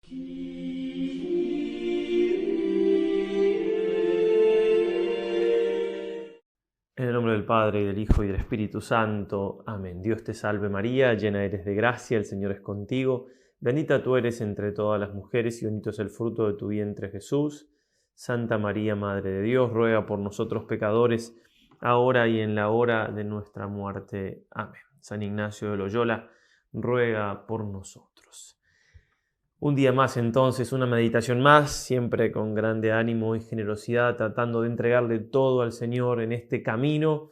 En el nombre del Padre, y del Hijo, y del Espíritu Santo. Amén. Dios te salve María, llena eres de gracia, el Señor es contigo. Bendita tú eres entre todas las mujeres, y bendito es el fruto de tu vientre Jesús. Santa María, Madre de Dios, ruega por nosotros pecadores, ahora y en la hora de nuestra muerte. Amén. San Ignacio de Loyola, ruega por nosotros. Un día más entonces, una meditación más, siempre con grande ánimo y generosidad, tratando de entregarle todo al Señor en este camino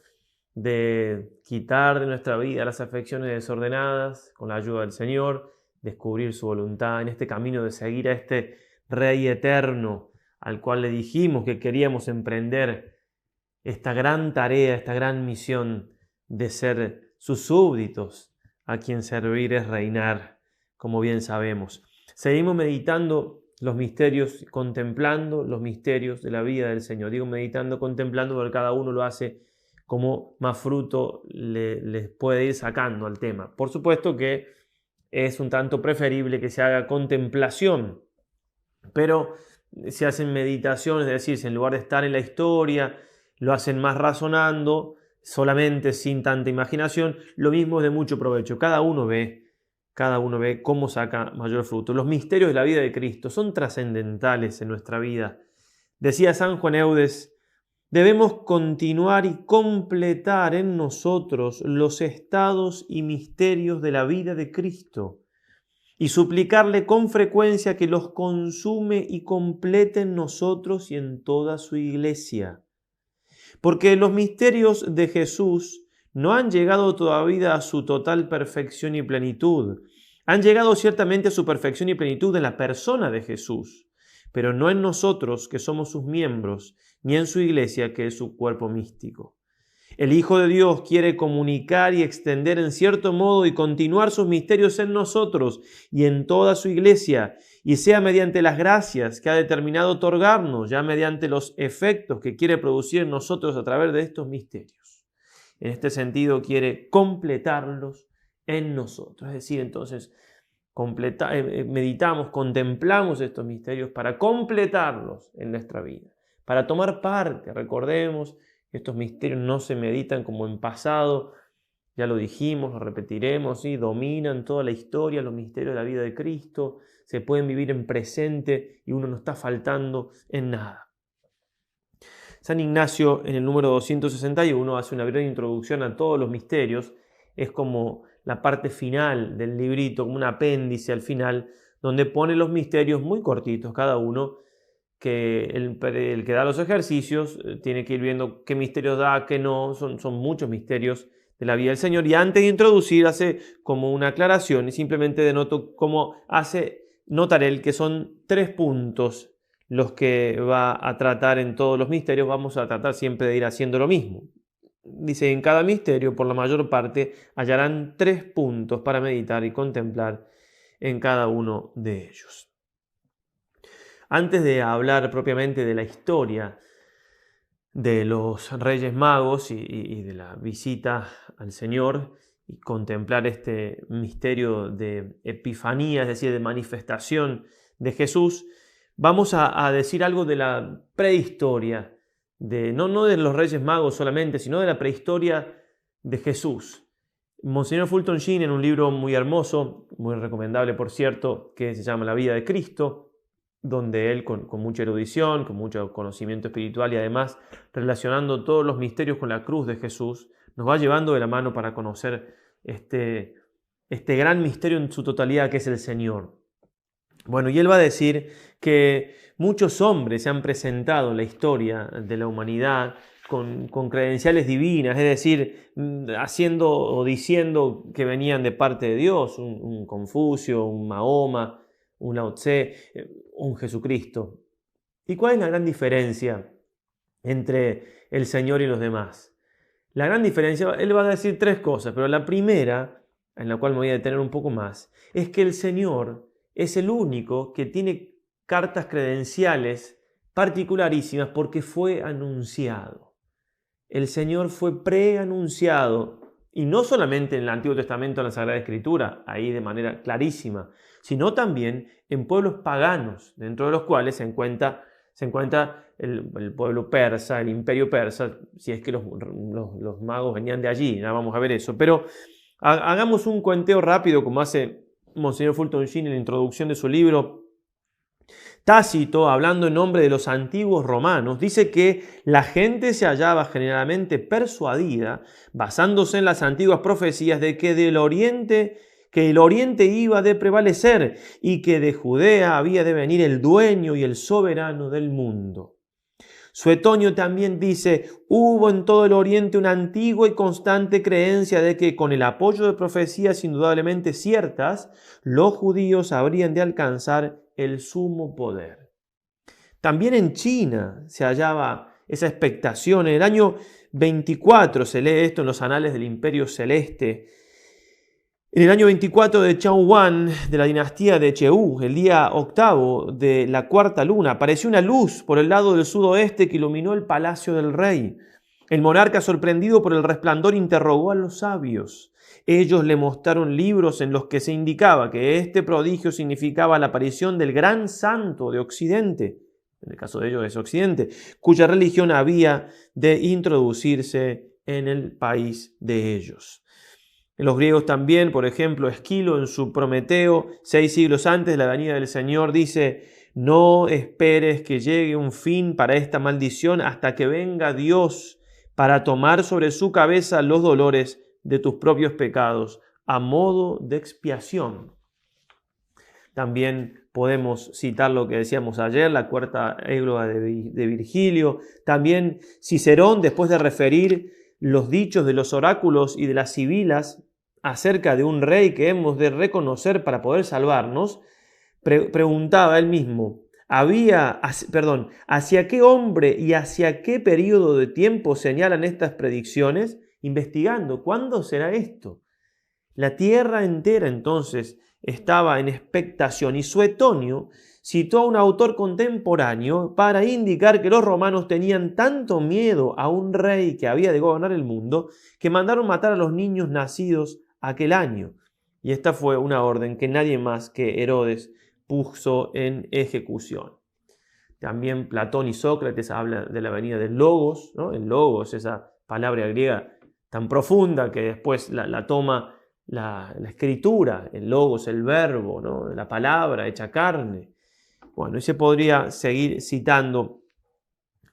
de quitar de nuestra vida las afecciones desordenadas, con la ayuda del Señor, descubrir su voluntad, en este camino de seguir a este Rey eterno, al cual le dijimos que queríamos emprender esta gran tarea, esta gran misión de ser sus súbditos, a quien servir es reinar, como bien sabemos. Seguimos meditando los misterios, contemplando los misterios de la vida del Señor. Digo meditando, contemplando, porque cada uno lo hace como más fruto les puede ir sacando al tema. Por supuesto que es un tanto preferible que se haga contemplación, pero se hacen meditaciones, es decir, si en lugar de estar en la historia, lo hacen más razonando, solamente sin tanta imaginación, lo mismo es de mucho provecho. Cada uno ve cómo saca mayor fruto. Los misterios de la vida de Cristo son trascendentales en nuestra vida. Decía San Juan Eudes, debemos continuar y completar en nosotros los estados y misterios de la vida de Cristo y suplicarle con frecuencia que los consume y complete en nosotros y en toda su iglesia. Porque los misterios de Jesús no han llegado todavía a su total perfección y plenitud. Han llegado ciertamente a su perfección y plenitud en la persona de Jesús, pero no en nosotros, que somos sus miembros, ni en su iglesia, que es su cuerpo místico. El Hijo de Dios quiere comunicar y extender en cierto modo y continuar sus misterios en nosotros y en toda su iglesia, y sea mediante las gracias que ha determinado otorgarnos, ya mediante los efectos que quiere producir en nosotros a través de estos misterios. En este sentido quiere completarlos en nosotros. Es decir, entonces meditamos, contemplamos estos misterios para completarlos en nuestra vida, para tomar parte. Recordemos, estos misterios no se meditan como en pasado, ya lo dijimos, lo repetiremos, ¿sí? Dominan toda la historia, los misterios de la vida de Cristo, se pueden vivir en presente y uno no está faltando en nada. San Ignacio, en el número 261, hace una breve introducción a todos los misterios. Es como la parte final del librito, como un apéndice al final, donde pone los misterios muy cortitos cada uno, que el que da los ejercicios tiene que ir viendo qué misterios da, qué no. Son muchos misterios de la vida del Señor. Y antes de introducir, hace como una aclaración y simplemente denoto cómo notar él que son 3 puntos los que va a tratar en todos los misterios. Vamos a tratar siempre de ir haciendo lo mismo. Dice, en cada misterio, por la mayor parte, hallarán 3 puntos para meditar y contemplar en cada uno de ellos. Antes de hablar propiamente de la historia de los Reyes Magos y de la visita al Señor y contemplar este misterio de Epifanía, es decir, de manifestación de Jesús, vamos a decir algo de la prehistoria, no de los Reyes Magos solamente, sino de la prehistoria de Jesús. Monseñor Fulton Sheen, en un libro muy hermoso, muy recomendable por cierto, que se llama La vida de Cristo, donde él con mucha erudición, con mucho conocimiento espiritual y además relacionando todos los misterios con la cruz de Jesús, nos va llevando de la mano para conocer este gran misterio en su totalidad que es el Señor. Bueno, y él va a decir que muchos hombres se han presentado en la historia de la humanidad con credenciales divinas, es decir, haciendo o diciendo que venían de parte de Dios, un Confucio, un Mahoma, un Lao Tse, un Jesucristo. ¿Y cuál es la gran diferencia entre el Señor y los demás? La gran diferencia, él va a decir 3 cosas, pero la primera, en la cual me voy a detener un poco más, es que el Señor es el único que tiene cartas credenciales particularísimas porque fue anunciado. El Señor fue preanunciado Y no solamente en el Antiguo Testamento, en la Sagrada Escritura, ahí de manera clarísima, sino también en pueblos paganos, dentro de los cuales se encuentra el pueblo persa, el imperio persa, si es que los magos venían de allí, ya vamos a ver eso. Pero hagamos un cuenteo rápido, como hace Monseñor Fulton Sheen en la introducción de su libro. Tácito, hablando en nombre de los antiguos romanos, dice que la gente se hallaba generalmente persuadida, basándose en las antiguas profecías, de que el oriente iba de prevalecer y que de Judea había de venir el dueño y el soberano del mundo. Suetonio también dice: hubo en todo el oriente una antigua y constante creencia de que con el apoyo de profecías indudablemente ciertas, los judíos habrían de alcanzar el sumo poder. También en China se hallaba esa expectación. En el año 24 se lee esto en los anales del Imperio Celeste. En el año 24 de Chao de la dinastía de Cheu, el día octavo de la cuarta luna, apareció una luz por el lado del sudoeste que iluminó el palacio del rey. El monarca, sorprendido por el resplandor, interrogó a los sabios. Ellos le mostraron libros en los que se indicaba que este prodigio significaba la aparición del gran santo de Occidente, en el caso de ellos es Occidente, cuya religión había de introducirse en el país de ellos. Los griegos también, por ejemplo, Esquilo en su Prometeo, 6 siglos antes de la venida del Señor, dice: no esperes que llegue un fin para esta maldición hasta que venga Dios para tomar sobre su cabeza los dolores de tus propios pecados, a modo de expiación. También podemos citar lo que decíamos ayer, la cuarta égloga de Virgilio. También Cicerón, después de referir los dichos de los oráculos y de las sibilas acerca de un rey que hemos de reconocer para poder salvarnos, preguntaba él mismo: ¿hacia qué hombre y hacia qué periodo de tiempo señalan estas predicciones? Investigando, ¿cuándo será esto? La tierra entera entonces estaba en expectación, y Suetonio citó a un autor contemporáneo para indicar que los romanos tenían tanto miedo a un rey que había de gobernar el mundo que mandaron matar a los niños nacidos aquel año. Y esta fue una orden que nadie más que Herodes puso en ejecución. También Platón y Sócrates hablan de la venida del Logos, ¿no? El Logos, esa palabra griega tan profunda que después la toma la escritura, el Logos, el verbo, ¿no? La palabra hecha carne. Bueno, y se podría seguir citando.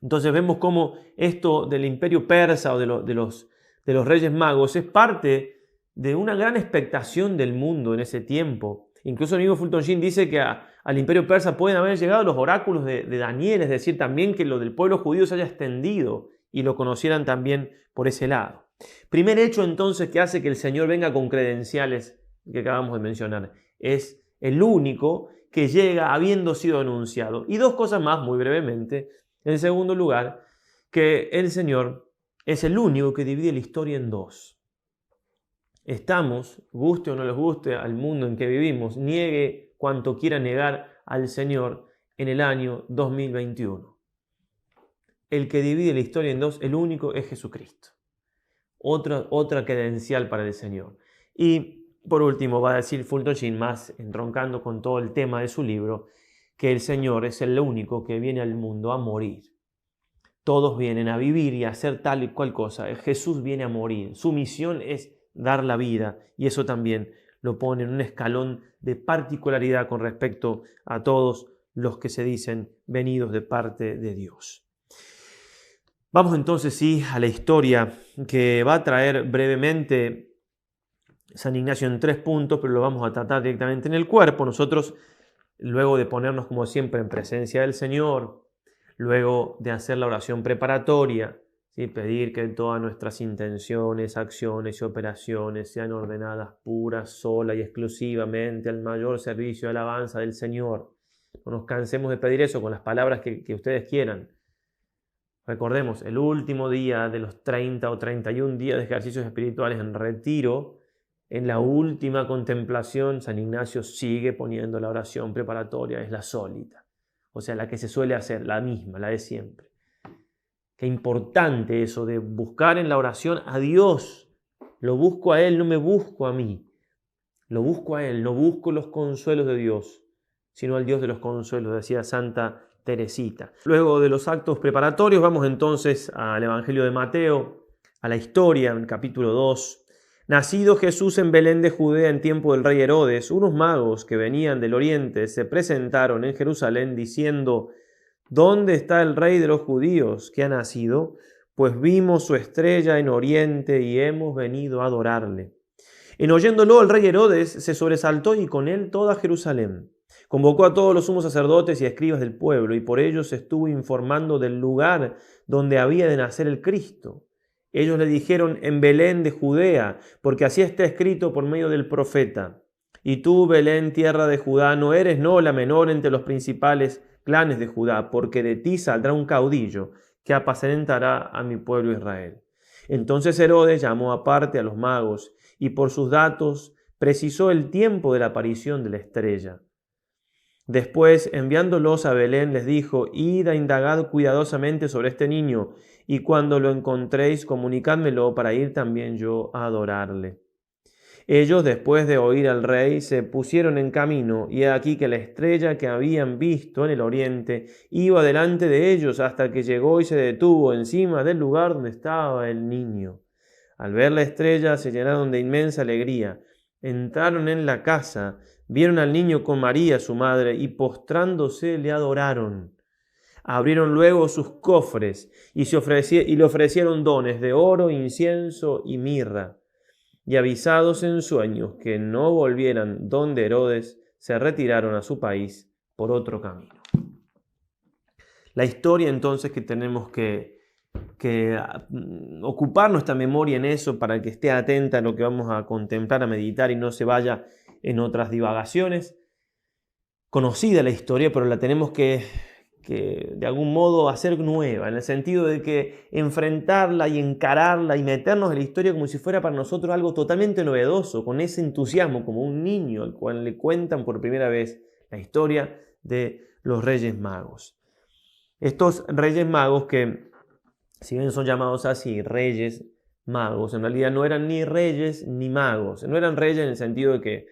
Entonces vemos cómo esto del imperio persa o de los reyes magos es parte de una gran expectación del mundo en ese tiempo. Incluso el mismo Fulton Sheen dice que al imperio persa pueden haber llegado los oráculos de Daniel, es decir, también que lo del pueblo judío se haya extendido y lo conocieran también por ese lado. Primer hecho entonces que hace que el Señor venga con credenciales que acabamos de mencionar. Es el único que llega habiendo sido anunciado. Y dos cosas más muy brevemente. En segundo lugar, que el Señor es el único que divide la historia en dos. Estamos, guste o no les guste al mundo en que vivimos, niegue cuanto quiera negar al Señor en el año 2021. El que divide la historia en dos, el único, es Jesucristo. Otra credencial para el Señor. Y por último va a decir Fulton Sheen, más entroncando con todo el tema de su libro, que el Señor es el único que viene al mundo a morir. Todos vienen a vivir y a hacer tal y cual cosa. Jesús viene a morir. Su misión es dar la vida, y eso también lo pone en un escalón de particularidad con respecto a todos los que se dicen venidos de parte de Dios. Vamos entonces sí a la historia que va a traer brevemente San Ignacio en 3 puntos, pero lo vamos a tratar directamente en el cuerpo. Nosotros, luego de ponernos como siempre en presencia del Señor, luego de hacer la oración preparatoria, ¿sí? Pedir que todas nuestras intenciones, acciones y operaciones sean ordenadas puras, sola y exclusivamente al mayor servicio y alabanza del Señor. No nos cansemos de pedir eso con las palabras que ustedes quieran. Recordemos, el último día de los 30 o 31 días de ejercicios espirituales en retiro, en la última contemplación, San Ignacio sigue poniendo la oración preparatoria, es la sólita. O sea, la que se suele hacer, la misma, la de siempre. Qué importante eso de buscar en la oración a Dios Lo busco a Él, no me busco a mí. Lo busco a Él, no busco los consuelos de Dios, sino al Dios de los consuelos, decía Santa Teresita. Luego de los actos preparatorios, vamos entonces al Evangelio de Mateo, a la historia, en el capítulo 2. Nacido Jesús en Belén de Judea en tiempo del rey Herodes, unos magos que venían del oriente se presentaron en Jerusalén diciendo: ¿Dónde está el rey de los judíos que ha nacido? Pues vimos su estrella en oriente y hemos venido a adorarle. En oyéndolo, el rey Herodes se sobresaltó y con él toda Jerusalén. Convocó a todos los sumos sacerdotes y escribas del pueblo y por ellos estuvo informando del lugar donde había de nacer el Cristo. Ellos le dijeron: en Belén de Judea, porque así está escrito por medio del profeta. Y tú, Belén, tierra de Judá, no eres la menor entre los principales clanes de Judá, porque de ti saldrá un caudillo que apacentará a mi pueblo Israel. Entonces Herodes llamó aparte a los magos y por sus datos precisó el tiempo de la aparición de la estrella. Después, enviándolos a Belén, les dijo: id a indagad cuidadosamente sobre este niño, y cuando lo encontréis, comunicádmelo para ir también yo a adorarle. Ellos, después de oír al rey, se pusieron en camino, y he aquí que la estrella que habían visto en el oriente iba delante de ellos hasta que llegó y se detuvo encima del lugar donde estaba el niño. Al ver la estrella se llenaron de inmensa alegría. Entraron en la casa, vieron al niño con María, su madre, y postrándose le adoraron. Abrieron luego sus cofres y le ofrecieron dones de oro, incienso y mirra. Y avisados en sueños que no volvieran donde Herodes, se retiraron a su país por otro camino. La historia entonces que tenemos que ocupar nuestra memoria en eso para que esté atenta a lo que vamos a contemplar, a meditar y no se vaya en otras divagaciones. Conocida la historia, pero la tenemos que de algún modo hacer nueva, en el sentido de que enfrentarla y encararla y meternos en la historia como si fuera para nosotros algo totalmente novedoso, con ese entusiasmo, como un niño al cual le cuentan por primera vez la historia de los Reyes Magos. Estos Reyes Magos que, si bien son llamados así, Reyes Magos, en realidad no eran ni reyes ni magos. No eran reyes en el sentido de que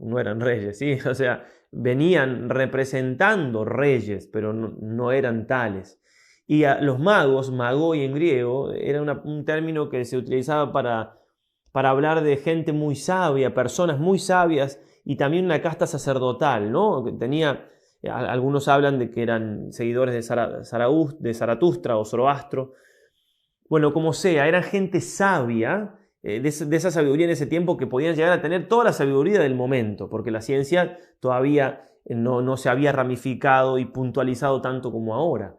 no eran reyes, ¿sí? O sea, venían representando reyes, pero no eran tales. Y a los magos, magoi en griego, era un término que se utilizaba para hablar de gente muy sabia, personas muy sabias y también una casta sacerdotal, ¿no? Algunos hablan de que eran seguidores de Zaratustra o Zoroastro. Bueno, como sea, eran gente sabia, de esa sabiduría en ese tiempo que podían llegar a tener toda la sabiduría del momento, porque la ciencia todavía no se había ramificado y puntualizado tanto como ahora.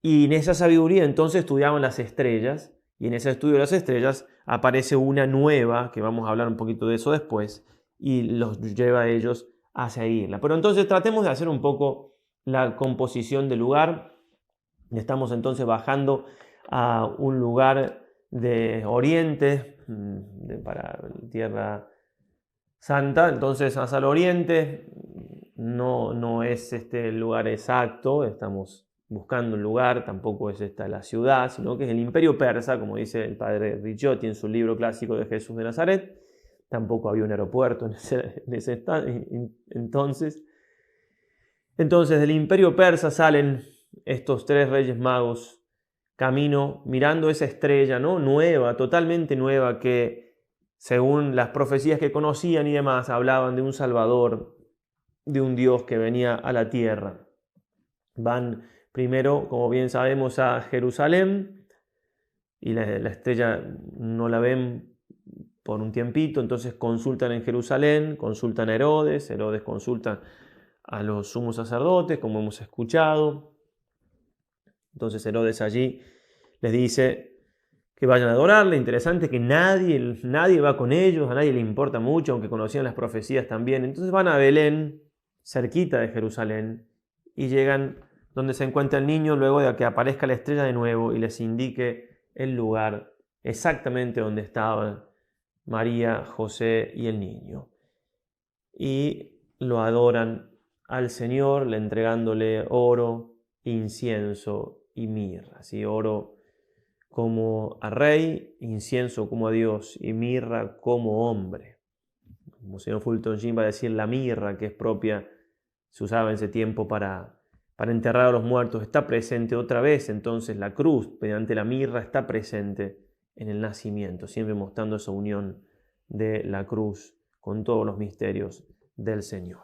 Y en esa sabiduría entonces estudiaban las estrellas, y en ese estudio de las estrellas aparece una nueva, que vamos a hablar un poquito de eso después, y los lleva a ellos a seguirla. Pero entonces tratemos de hacer un poco la composición del lugar. Estamos entonces bajando a un lugar de oriente, para Tierra Santa. Entonces hacia el oriente no es este el lugar exacto, estamos buscando un lugar, tampoco es esta la ciudad, sino que es el Imperio Persa, como dice el padre Ricciotti en su libro clásico de Jesús de Nazaret. Tampoco había un aeropuerto en ese entonces. Entonces del Imperio Persa salen estos tres Reyes Magos camino mirando esa estrella, ¿no? Nueva, totalmente nueva, que según las profecías que conocían y demás, hablaban de un Salvador, de un Dios que venía a la tierra. Van primero, como bien sabemos, a Jerusalén y la estrella no la ven por un tiempito, entonces consultan en Jerusalén, consultan a Herodes consulta a los sumos sacerdotes, como hemos escuchado. Entonces Herodes allí les dice que vayan a adorarle. Interesante que nadie va con ellos, a nadie le importa mucho, aunque conocían las profecías también. Entonces van a Belén, cerquita de Jerusalén, y llegan donde se encuentra el niño luego de que aparezca la estrella de nuevo y les indique el lugar exactamente donde estaban María, José y el niño. Y lo adoran al Señor, le entregándole oro, incienso y mirra. ¿Sí? Oro como a rey, incienso como a Dios y mirra como hombre. Como señor Fulton Sheen va a decir, la mirra que es propia, se usaba en ese tiempo para enterrar a los muertos, está presente otra vez. Entonces la cruz, mediante la mirra, está presente en el nacimiento, siempre mostrando esa unión de la cruz con todos los misterios del Señor.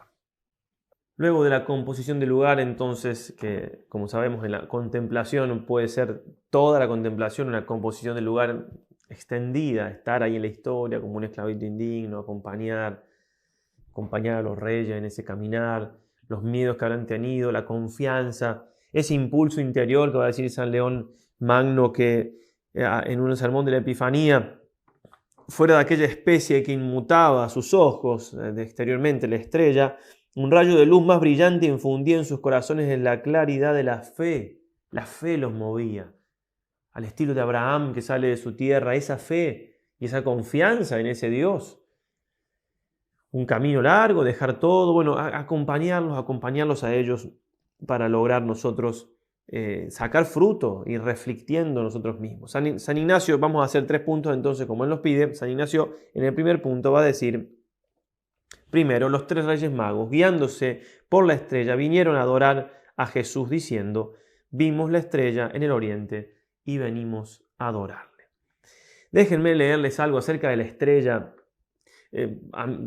Luego de la composición del lugar, entonces, que como sabemos en la contemplación puede ser toda la contemplación, una composición del lugar extendida, estar ahí en la historia como un esclavito indigno, acompañar a los reyes en ese caminar, los miedos que habrán tenido, la confianza, ese impulso interior que va a decir San León Magno que en un sermón de la Epifanía, fuera de aquella especie que inmutaba a sus ojos de exteriormente la estrella, un rayo de luz más brillante infundía en sus corazones en la claridad de la fe. La fe los movía. Al estilo de Abraham que sale de su tierra, esa fe y esa confianza en ese Dios. Un camino largo, dejar todo, bueno, acompañarlos a ellos para lograr nosotros sacar fruto y reflectiendo nosotros mismos. San Ignacio, vamos a hacer 3 puntos entonces como él nos pide. San Ignacio en el primer punto va a decir: primero, los 3 reyes magos, guiándose por la estrella, vinieron a adorar a Jesús diciendo: vimos la estrella en el oriente y venimos a adorarle. Déjenme leerles algo acerca de la estrella.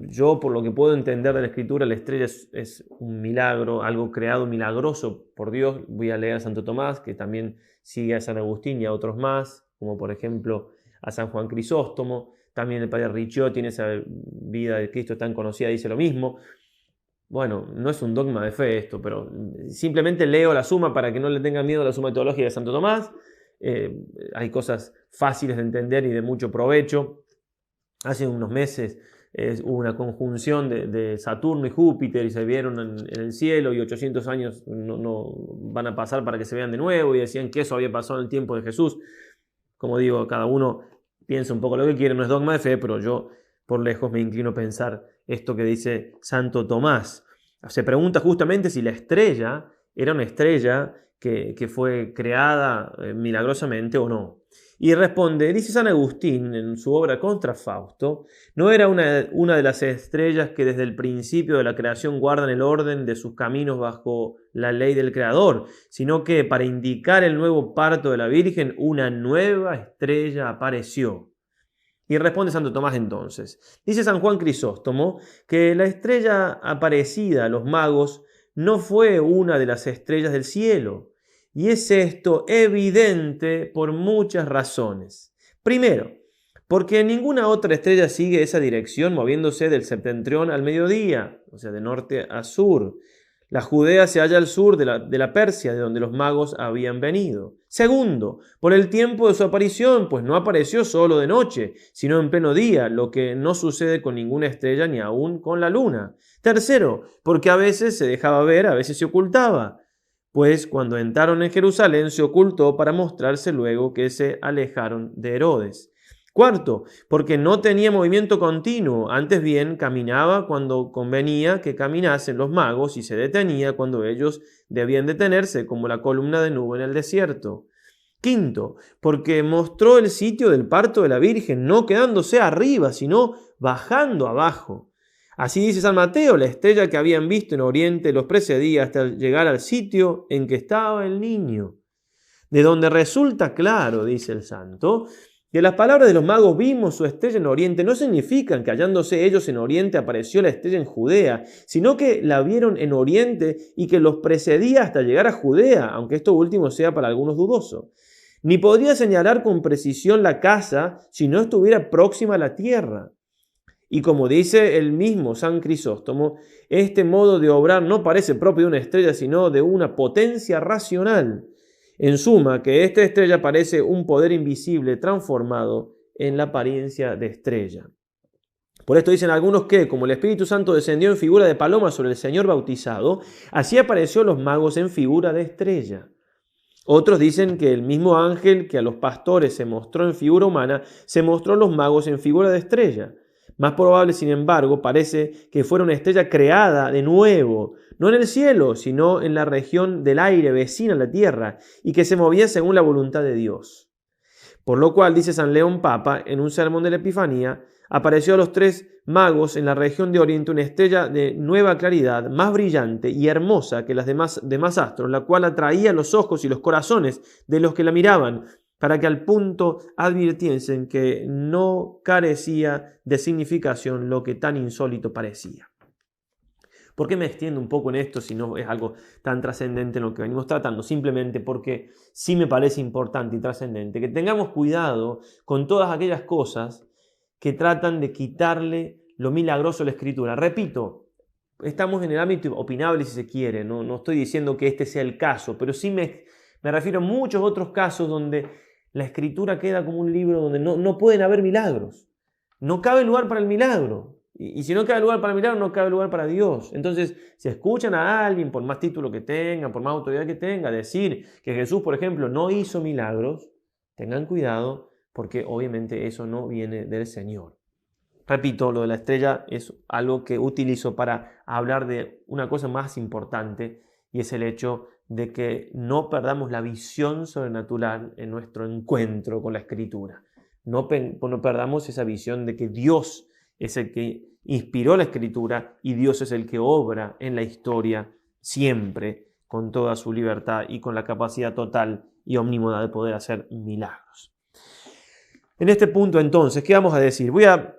Yo, por lo que puedo entender de la Escritura, la estrella es un milagro, algo creado milagroso por Dios. Voy a leer a Santo Tomás, que también sigue a San Agustín y a otros más, como por ejemplo a San Juan Crisóstomo. También el padre Ricciotti, en esa vida de Cristo tan conocida, dice lo mismo. Bueno, no es un dogma de fe esto, pero simplemente leo la suma para que no le tengan miedo a la suma teológica de Santo Tomás. Hay cosas fáciles de entender y de mucho provecho. Hace unos meses hubo una conjunción de Saturno y Júpiter y se vieron en el cielo, y 800 años no van a pasar para que se vean de nuevo, y decían que eso había pasado en el tiempo de Jesús. Como digo, cada uno piensa un poco lo que quiere, no es dogma de fe, pero yo por lejos me inclino a pensar esto que dice Santo Tomás. Se pregunta justamente si la estrella era una estrella que fue creada milagrosamente o no. Y responde, dice San Agustín en su obra Contra Fausto, no era una de las estrellas que desde el principio de la creación guardan el orden de sus caminos bajo la ley del Creador, sino que para indicar el nuevo parto de la Virgen, una nueva estrella apareció. Y responde Santo Tomás entonces. Dice San Juan Crisóstomo que la estrella aparecida a los magos no fue una de las estrellas del cielo. Y es esto evidente por muchas razones. Primero, porque ninguna otra estrella sigue esa dirección moviéndose del septentrión al mediodía, o sea, de norte a sur. La Judea se halla al sur de la Persia, de donde los magos habían venido. Segundo, por el tiempo de su aparición, pues no apareció solo de noche, sino en pleno día, lo que no sucede con ninguna estrella ni aún con la luna. Tercero, porque a veces se dejaba ver, a veces se ocultaba. Pues cuando entraron en Jerusalén se ocultó para mostrarse luego que se alejaron de Herodes. Cuarto, porque no tenía movimiento continuo, antes bien caminaba cuando convenía que caminasen los magos y se detenía cuando ellos debían detenerse, como la columna de nube en el desierto. Quinto, porque mostró el sitio del parto de la Virgen, no quedándose arriba, sino bajando abajo. Así dice San Mateo, la estrella que habían visto en Oriente los precedía hasta llegar al sitio en que estaba el niño. De donde resulta claro, dice el santo, que las palabras de los magos vimos su estrella en Oriente no significan que hallándose ellos en Oriente apareció la estrella en Judea, sino que la vieron en Oriente y que los precedía hasta llegar a Judea, aunque esto último sea para algunos dudoso. Ni podría señalar con precisión la casa si no estuviera próxima a la tierra. Y como dice el mismo San Crisóstomo, este modo de obrar no parece propio de una estrella, sino de una potencia racional. En suma, que esta estrella parece un poder invisible transformado en la apariencia de estrella. Por esto dicen algunos que, como el Espíritu Santo descendió en figura de paloma sobre el Señor bautizado, así apareció los magos en figura de estrella. Otros dicen que el mismo ángel que a los pastores se mostró en figura humana, se mostró a los magos en figura de estrella. Más probable, sin embargo, parece que fuera una estrella creada de nuevo, no en el cielo, sino en la región del aire vecina a la tierra, y que se movía según la voluntad de Dios. Por lo cual, dice San León Papa, en un sermón de la Epifanía, apareció a los 3 magos en la región de Oriente una estrella de nueva claridad, más brillante y hermosa que las demás astros, la cual atraía los ojos y los corazones de los que la miraban, para que al punto advirtiesen que no carecía de significación lo que tan insólito parecía. ¿Por qué me extiendo un poco en esto si no es algo tan trascendente en lo que venimos tratando? Simplemente porque sí me parece importante y trascendente que tengamos cuidado con todas aquellas cosas que tratan de quitarle lo milagroso a la Escritura. Repito, estamos en el ámbito opinable si se quiere, no estoy diciendo que este sea el caso, pero sí me refiero a muchos otros casos donde la Escritura queda como un libro donde no pueden haber milagros. No cabe lugar para el milagro. Y si no cabe lugar para el milagro, no cabe lugar para Dios. Entonces, si escuchan a alguien, por más título que tenga, por más autoridad que tenga, decir que Jesús, por ejemplo, no hizo milagros, tengan cuidado porque obviamente eso no viene del Señor. Repito, lo de la estrella es algo que utilizo para hablar de una cosa más importante y es el hecho de que no perdamos la visión sobrenatural en nuestro encuentro con la Escritura. No perdamos esa visión de que Dios es el que inspiró la Escritura y Dios es el que obra en la historia siempre con toda su libertad y con la capacidad total y omnímoda de poder hacer milagros. En este punto entonces, ¿qué vamos a decir? Voy a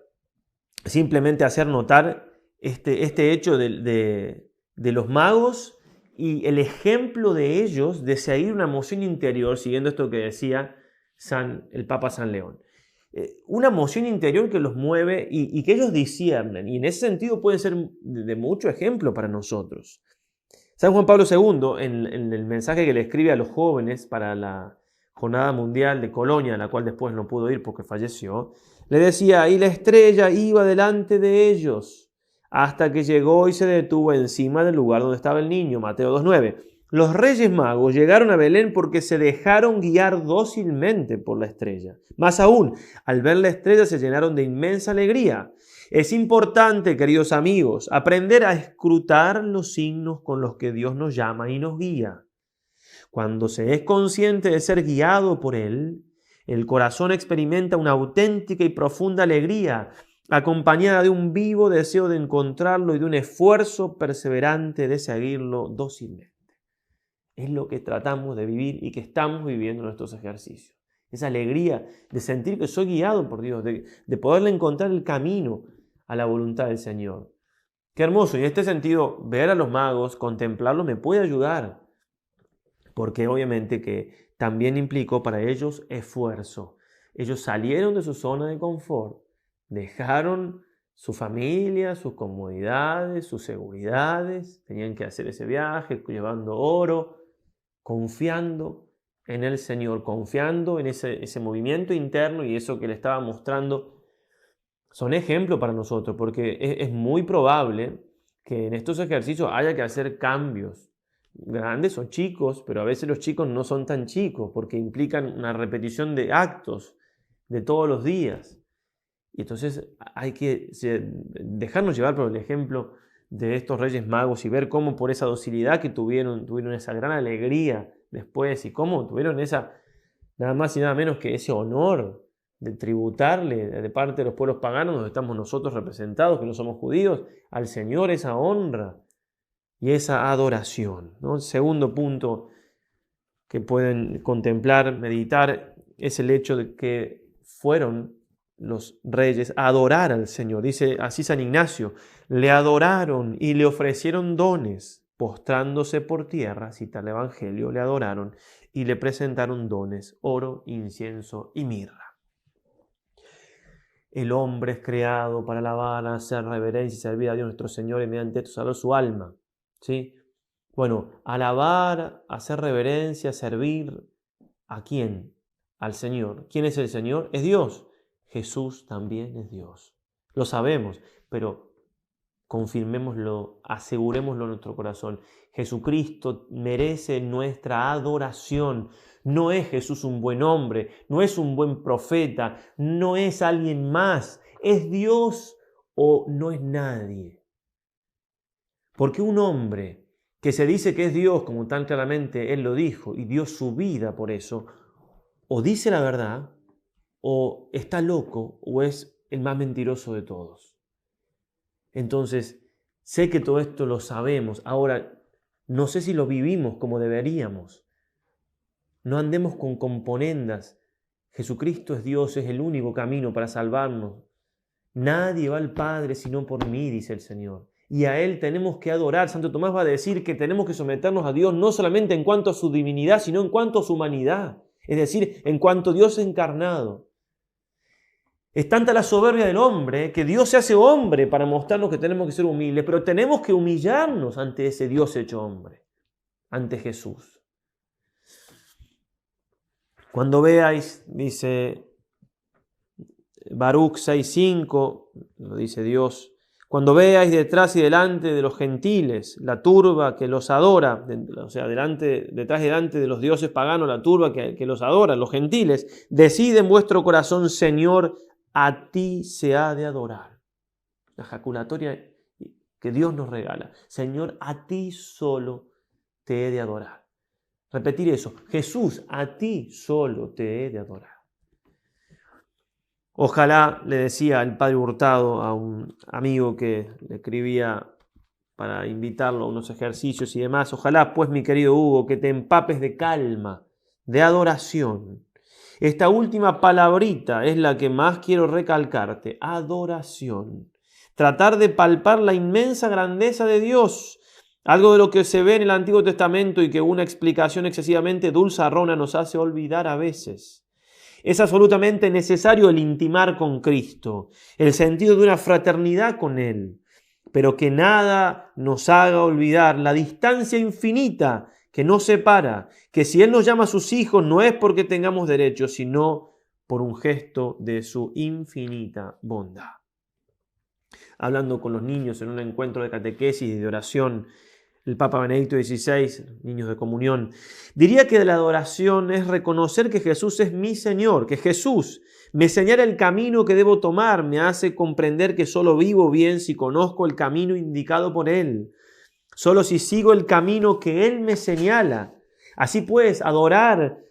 simplemente hacer notar este hecho de los magos y el ejemplo de ellos de seguir una emoción interior, siguiendo esto que decía el Papa San León. Una emoción interior que los mueve y que ellos disciernen, y en ese sentido pueden ser de mucho ejemplo para nosotros. San Juan Pablo II, en el mensaje que le escribe a los jóvenes para la Jornada Mundial de Colonia, a la cual después no pudo ir porque falleció, le decía, y la estrella iba delante de ellos, hasta que llegó y se detuvo encima del lugar donde estaba el niño, Mateo 2:9. Los Reyes Magos llegaron a Belén porque se dejaron guiar dócilmente por la estrella. Más aún, al ver la estrella se llenaron de inmensa alegría. Es importante, queridos amigos, aprender a escrutar los signos con los que Dios nos llama y nos guía. Cuando se es consciente de ser guiado por Él, el corazón experimenta una auténtica y profunda alegría, acompañada de un vivo deseo de encontrarlo y de un esfuerzo perseverante de seguirlo dócilmente. Es lo que tratamos de vivir y que estamos viviendo en nuestros ejercicios. Esa alegría de sentir que soy guiado por Dios, de poderle encontrar el camino a la voluntad del Señor. Qué hermoso. Y en este sentido, ver a los magos, contemplarlos, me puede ayudar. Porque obviamente que también implicó para ellos esfuerzo. Ellos salieron de su zona de confort, dejaron su familia, sus comodidades, sus seguridades, tenían que hacer ese viaje llevando oro, confiando en el Señor, confiando en ese movimiento interno y eso que le estaba mostrando. Son ejemplos para nosotros porque es muy probable que en estos ejercicios haya que hacer cambios grandes o chicos, pero a veces los chicos no son tan chicos porque implican una repetición de actos de todos los días. Y entonces hay que dejarnos llevar por el ejemplo de estos Reyes Magos y ver cómo por esa docilidad que tuvieron esa gran alegría después y cómo tuvieron nada más y nada menos que ese honor de tributarle de parte de los pueblos paganos donde estamos nosotros representados, que no somos judíos, al Señor esa honra y esa adoración, ¿no? El segundo punto que pueden contemplar, meditar, es el hecho de que fueron los reyes a adorar al Señor. Dice así San Ignacio, le adoraron y le ofrecieron dones, postrándose por tierra, cita el Evangelio, le adoraron y le presentaron dones, oro, incienso y mirra. El hombre es creado para alabar, hacer reverencia y servir a Dios nuestro Señor y mediante esto salvar su alma. ¿Sí? Bueno, alabar, hacer reverencia, servir, ¿a quién? Al Señor. ¿Quién es el Señor? Es Dios. Jesús también es Dios. Lo sabemos, pero confirmémoslo, asegurémoslo en nuestro corazón. Jesucristo merece nuestra adoración. No es Jesús un buen hombre, no es un buen profeta, no es alguien más. ¿Es Dios o no es nadie? Porque un hombre que se dice que es Dios, como tan claramente Él lo dijo, y dio su vida por eso, o dice la verdad o está loco o es el más mentiroso de todos. Entonces, sé que todo esto lo sabemos. Ahora, no sé si lo vivimos como deberíamos. No andemos con componendas. Jesucristo es Dios, es el único camino para salvarnos. Nadie va al Padre sino por mí, dice el Señor. Y a Él tenemos que adorar. Santo Tomás va a decir que tenemos que someternos a Dios no solamente en cuanto a su divinidad, sino en cuanto a su humanidad. Es decir, en cuanto a Dios encarnado. Es tanta la soberbia del hombre que Dios se hace hombre para mostrarnos que tenemos que ser humildes, pero tenemos que humillarnos ante ese Dios hecho hombre, ante Jesús. Cuando veáis, dice Baruch 6:5, lo dice Dios, cuando veáis detrás y delante de los gentiles la turba que los adora, o sea, detrás y delante de los dioses paganos, la turba que los adora, los gentiles, decid en vuestro corazón, Señor, a ti se ha de adorar. La ejaculatoria que Dios nos regala. Señor, a ti solo te he de adorar. Repetir eso. Jesús, a ti solo te he de adorar. Ojalá, le decía el padre Hurtado a un amigo que le escribía para invitarlo a unos ejercicios y demás, ojalá pues mi querido Hugo que te empapes de calma, de adoración. Esta última palabrita es la que más quiero recalcarte, adoración. Tratar de palpar la inmensa grandeza de Dios, algo de lo que se ve en el Antiguo Testamento y que una explicación excesivamente dulzarrona nos hace olvidar a veces. Es absolutamente necesario el intimar con Cristo, el sentido de una fraternidad con Él, pero que nada nos haga olvidar la distancia infinita que nos separa, que si Él nos llama a sus hijos no es porque tengamos derecho, sino por un gesto de su infinita bondad. Hablando con los niños en un encuentro de catequesis y de oración, el Papa Benedicto XVI, niños de comunión, diría que la adoración es reconocer que Jesús es mi Señor, que Jesús me señala el camino que debo tomar, me hace comprender que solo vivo bien si conozco el camino indicado por Él, solo si sigo el camino que Él me señala. Así pues, adorar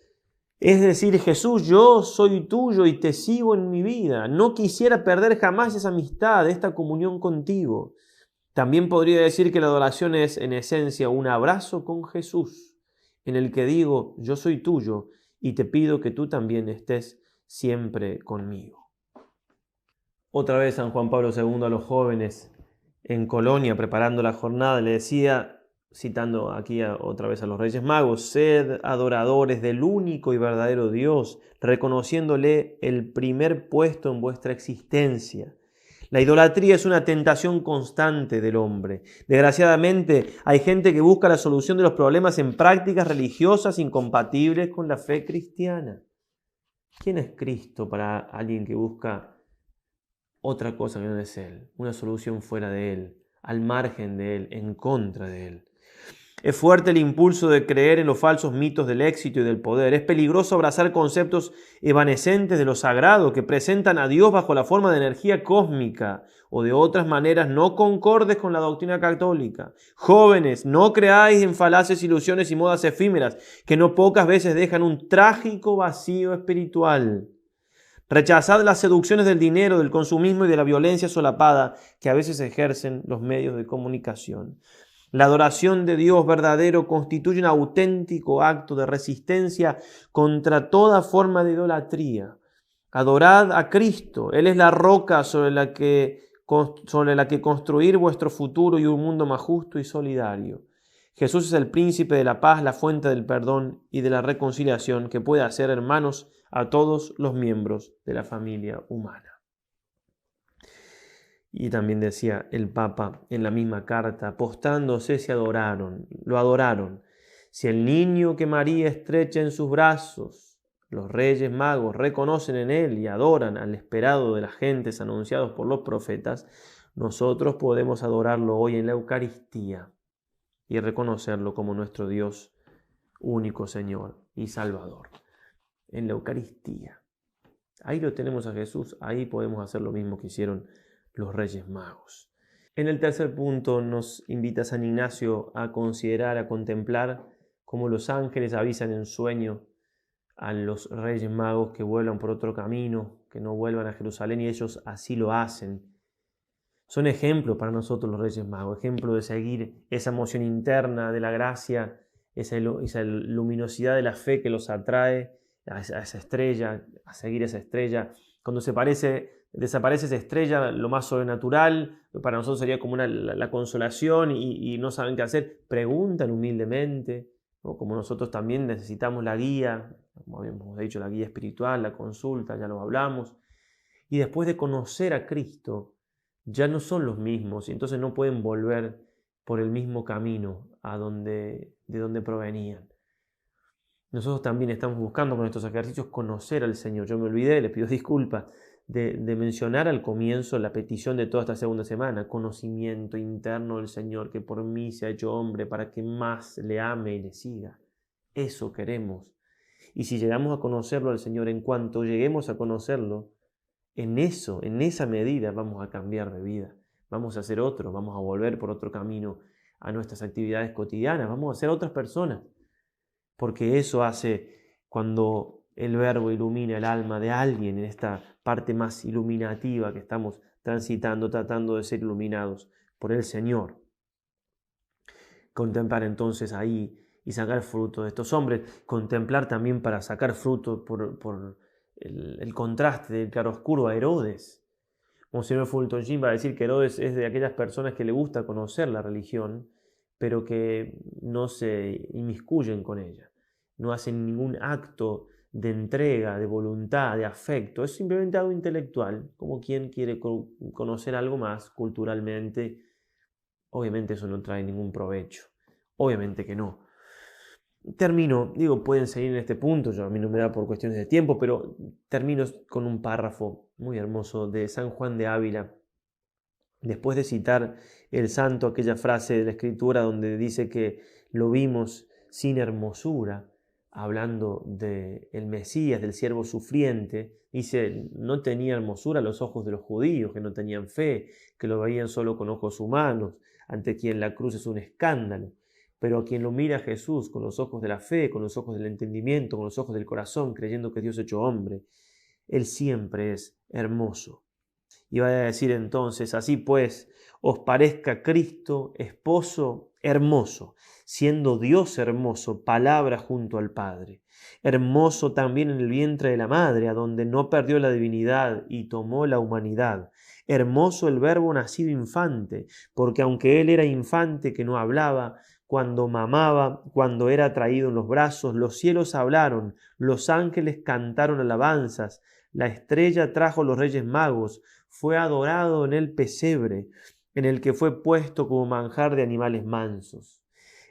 es decir, Jesús, yo soy tuyo y te sigo en mi vida. No quisiera perder jamás esa amistad, esta comunión contigo. También podría decir que la adoración es, en esencia, un abrazo con Jesús, en el que digo, yo soy tuyo y te pido que tú también estés siempre conmigo. Otra vez San Juan Pablo II a los jóvenes en Colonia, preparando la jornada, le decía, citando aquí otra vez a los Reyes Magos, sed adoradores del único y verdadero Dios, reconociéndole el primer puesto en vuestra existencia. La idolatría es una tentación constante del hombre. Desgraciadamente, hay gente que busca la solución de los problemas en prácticas religiosas incompatibles con la fe cristiana. ¿Quién es Cristo para alguien que busca otra cosa que no es Él? Una solución fuera de Él, al margen de Él, en contra de Él. Es fuerte el impulso de creer en los falsos mitos del éxito y del poder. Es peligroso abrazar conceptos evanescentes de lo sagrado que presentan a Dios bajo la forma de energía cósmica o de otras maneras no concordes con la doctrina católica. Jóvenes, no creáis en falaces ilusiones y modas efímeras que no pocas veces dejan un trágico vacío espiritual. Rechazad las seducciones del dinero, del consumismo y de la violencia solapada que a veces ejercen los medios de comunicación. La adoración de Dios verdadero constituye un auténtico acto de resistencia contra toda forma de idolatría. Adorad a Cristo. Él es la roca sobre la que construir vuestro futuro y un mundo más justo y solidario. Jesús es el príncipe de la paz, la fuente del perdón y de la reconciliación que puede hacer hermanos a todos los miembros de la familia humana. Y también decía el Papa en la misma carta, postrándose lo adoraron. Si el niño que María estrecha en sus brazos, los Reyes Magos reconocen en él y adoran al esperado de las gentes anunciados por los profetas, nosotros podemos adorarlo hoy en la Eucaristía y reconocerlo como nuestro Dios, único Señor y Salvador. En la Eucaristía. Ahí lo tenemos a Jesús, ahí podemos hacer lo mismo que hicieron los Reyes Magos. En el tercer punto nos invita San Ignacio a considerar, a contemplar cómo los ángeles avisan en sueño a los Reyes Magos que vuelvan por otro camino, que no vuelvan a Jerusalén, y ellos así lo hacen. Son ejemplos para nosotros los Reyes Magos, ejemplo de seguir esa emoción interna de la gracia, esa luminosidad de la fe que los atrae a esa estrella, a seguir esa estrella. Cuando desaparece esa estrella, lo más sobrenatural, para nosotros sería como la consolación y no saben qué hacer, preguntan humildemente, ¿no? Como nosotros también necesitamos la guía, como habíamos dicho, la guía espiritual, la consulta, ya lo hablamos. Y después de conocer a Cristo, ya no son los mismos y entonces no pueden volver por el mismo camino de donde provenían. Nosotros también estamos buscando con estos ejercicios conocer al Señor. Yo me olvidé, le pido disculpas, de mencionar al comienzo la petición de toda esta segunda semana, conocimiento interno del Señor, que por mí se ha hecho hombre para que más le ame y le siga. Eso queremos. Y si llegamos a conocerlo al Señor, en cuanto lleguemos a conocerlo, en esa medida vamos a cambiar de vida, vamos a ser otro, vamos a volver por otro camino a nuestras actividades cotidianas, vamos a ser otras personas, porque eso hace cuando el Verbo ilumina el alma de alguien en esta parte más iluminativa que estamos transitando, tratando de ser iluminados por el Señor. Contemplar entonces ahí y sacar fruto de estos hombres, contemplar también para sacar fruto por el contraste del claroscuro a Herodes. Monseñor Fulton Sheen va a decir que Herodes es de aquellas personas que le gusta conocer la religión, pero que no se inmiscuyen con ella, no hacen ningún acto de entrega, de voluntad, de afecto, es simplemente algo intelectual, como quien quiere conocer algo más culturalmente. Obviamente eso no trae ningún provecho, obviamente que no. Termino, pueden seguir en este punto, a mí no me da por cuestiones de tiempo, pero termino con un párrafo muy hermoso de San Juan de Ávila. Después de citar el santo, aquella frase de la Escritura donde dice que lo vimos sin hermosura, hablando del Mesías, del siervo sufriente, dice, no tenía hermosura a los ojos de los judíos, que no tenían fe, que lo veían solo con ojos humanos, ante quien la cruz es un escándalo. Pero a quien lo mira a Jesús con los ojos de la fe, con los ojos del entendimiento, con los ojos del corazón, creyendo que Dios hecho hombre, Él siempre es hermoso. Y va a decir entonces, así pues, os parezca Cristo, esposo hermoso, siendo Dios hermoso, palabra junto al Padre. Hermoso también en el vientre de la madre, a donde no perdió la divinidad y tomó la humanidad. Hermoso el Verbo nacido infante, porque aunque Él era infante que no hablaba, cuando mamaba, cuando era traído en los brazos, los cielos hablaron, los ángeles cantaron alabanzas, la estrella trajo los reyes magos, fue adorado en el pesebre, en el que fue puesto como manjar de animales mansos.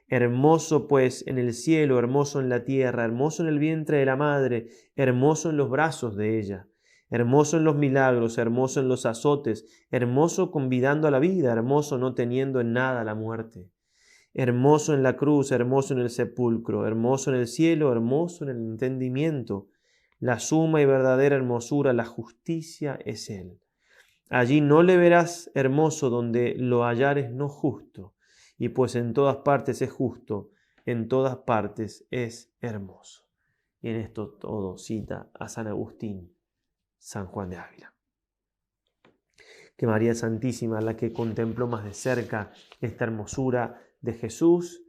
Hermoso pues en el cielo, hermoso en la tierra, hermoso en el vientre de la madre, hermoso en los brazos de ella. Hermoso en los milagros, hermoso en los azotes, hermoso convidando a la vida, hermoso no teniendo en nada la muerte. Hermoso en la cruz, hermoso en el sepulcro, hermoso en el cielo, hermoso en el entendimiento. La suma y verdadera hermosura, la justicia es Él. Allí no le verás hermoso donde lo hallares no justo, y pues en todas partes es justo, en todas partes es hermoso. Y en esto todo cita a San Agustín, San Juan de Ávila. Que María Santísima, la que contempló más de cerca esta hermosura de Jesús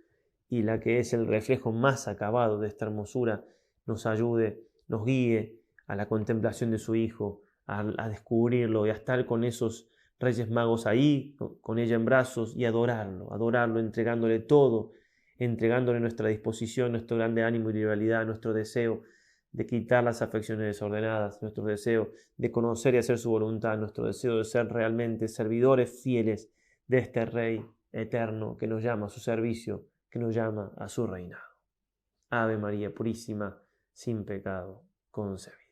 y la que es el reflejo más acabado de esta hermosura, nos ayude, nos guíe a la contemplación de su Hijo, a descubrirlo y a estar con esos Reyes Magos ahí, con ella en brazos y adorarlo, entregándole todo, entregándole nuestra disposición, nuestro grande ánimo y liberalidad, nuestro deseo de quitar las afecciones desordenadas, nuestro deseo de conocer y hacer su voluntad, nuestro deseo de ser realmente servidores fieles de este Rey eterno que nos llama a su servicio, que nos llama a su reinado. Ave María Purísima, sin pecado concebida.